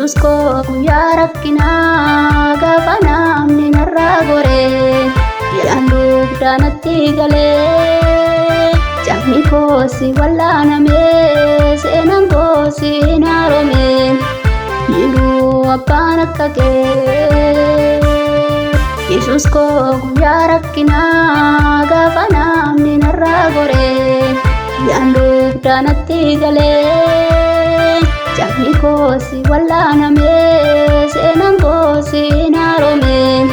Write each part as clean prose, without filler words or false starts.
Yesus ko guyyaa rakkinaa gaafa namni narraa goree hidhaan dugdaa natti galee cabni koo si wallaanamee seenaan koo si hin haaromee jiruu abbaan akka kee. Yesus ko guyyaa rakkinaa gaafa namni narraa goree hidhaan dugdaa natti galee cabni koo si wallaanamee seenaan koo si hin haaromee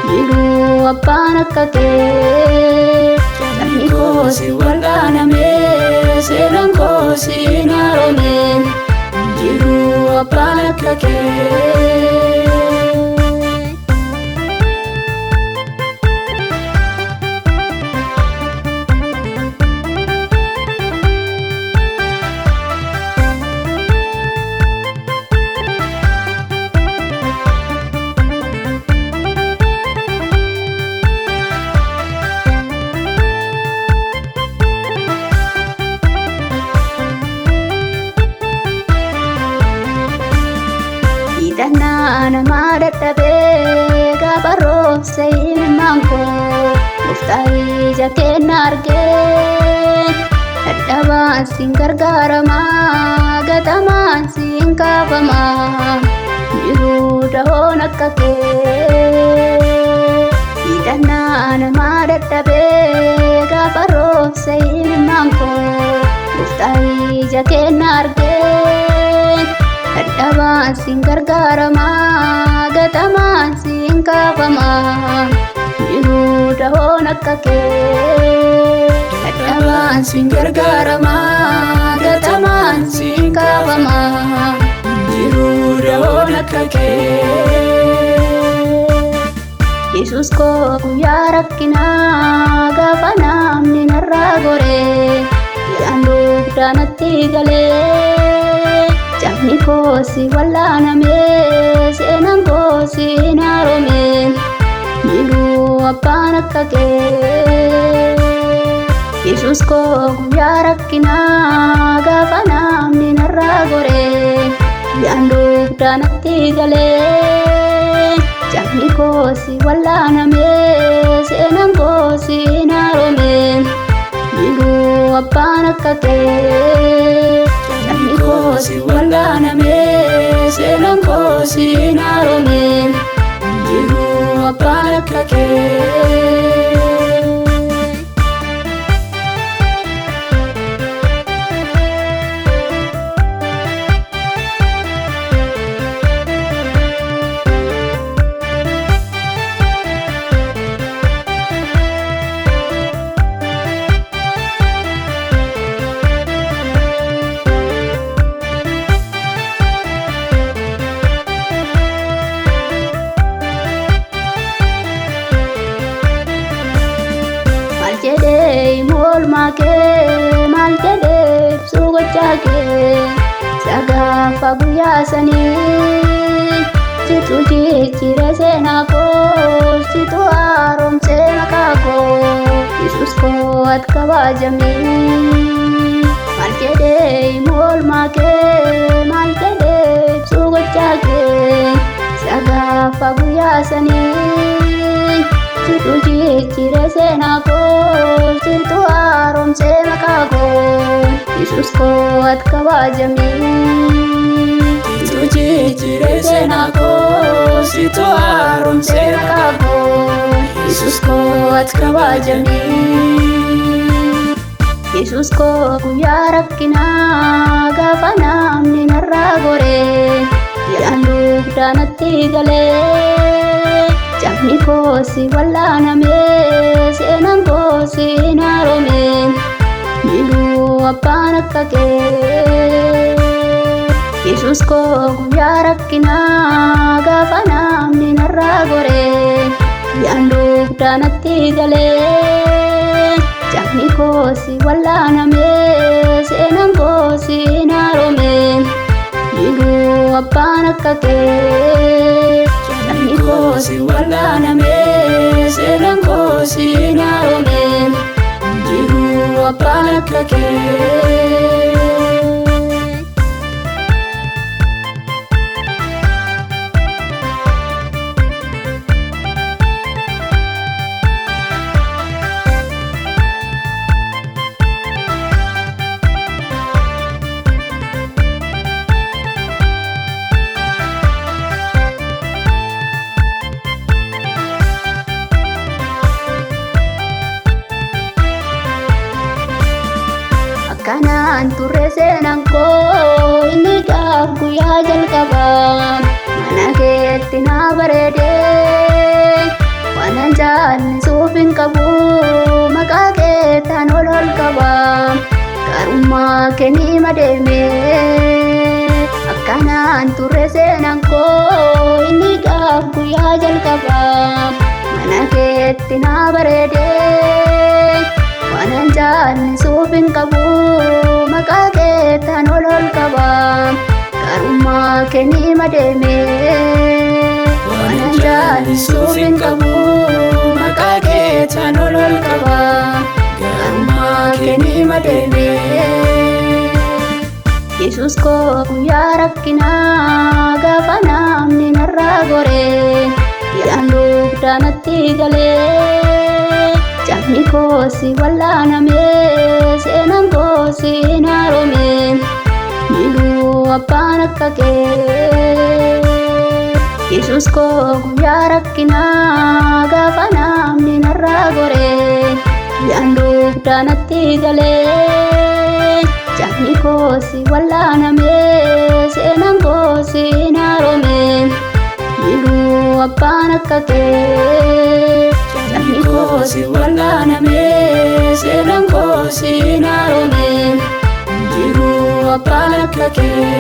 jiruu abbaan akka kee. Cabni koo si wallaanamee seenaan koo si hin haaromee jiruu abbaan akka kee. Hidhannaa namaa dadhabee gaafa roobse ilmaan koo Gooftaa ija kenna argee dadhabaan siin gargaaramaa gatamaan siin kaafamaa jiruu dahoon akka kee. Hidhannaa namaa dadhabee gaafa roobse ilmaan koo Gooftaa ija kenna argee dadhabaan siin gargaaramaa gatamaan siin kaafamaa jiruu dahoon akka kee. Dadhabaan siin gargaaramaa gatamaan siin kaafamaa jiruu dahoon akka kee. Yesus koo guyyaa rakkinaa gaafa namni narraa goree hidhaan dugdaa natti galee cabni koo si wallaanamee seenaan koo si hin haaromee jiruu abbaan akka kee. Yesus koo guyyaa rakkinaa gaafa namni narraa goree hidhaan dugdaa natti galee cabni koo si wallaanamee seenaan koo si hin haaromee jiruu abbaan akka kee. Cabni koo si wallaanamee seenaan koo si hin haaromee jiruu abbaan akka kee. Oolmaa kee maal jedhee ibsuu gochaa kee sagaafa guyyaa sanii situ jijjiire seenaa koo situ haaromsee maqaa koo Yesus koo ati kabajamii. Maal jedhee oolmaa kee maal jedhee ibsuu gochaa kee sagaafa guyyaa sanii situ jijjiire seenaa koo situ haaromsee maqaa koo Yesus koo ati kabajamii. Situ jijjiire seenaa koo situ haaromsee maqaa koo Yesus koo ati kabajamii. Yesus koo guyyaa rakkinaa gaafa namni narraa goree hidhaan dugdaa natti galee cabni koo si wallaanamee seenaan koo si hin haaromee jiruu abbaan akka kee. Yesus koo guyyaa rakkinaa gaafa namni narraa goree hidhaan dugdaa natti galee cabni koo si wallaanamee seenaan koo si hin haaromee jiruu abbaan akka kee. Cabni koo si wallaanamee seenaan koo si hin haaromee jiruu abbaan akka kee. jallisuuf hin qabu maqaa keetiin ol qaba garummaa keenii madeeme akkanaan turre seenaan koo inni gaaf guyyaa jalqaba mana keetti naa bareede waanan jallisuuf hin qabu maqaa keetiin ol qaba garummaa keenii madeeme waanan jallisuuf hin qabu maqaa keetiin ol qaba garummaa keenii madeeme. Yesus ko guyyaa rakkinaa gaafa namni narraa goree hidhaan dugdaa natti galee cabni koo si wallaanamee seenaan koo si hin haaromee miiluu abbaan akka kee. Yesus ko guyyaa rakkinaa gaafa namni narraa goree hidhaan dugdaa natti galee cabni koo si wallaanamee seenaan koo si hin haaromee miiluu abbaan akka kee. Cabni koo si wallaanamee seenaan koo si hin haaromee miiluu abbaan akka kee.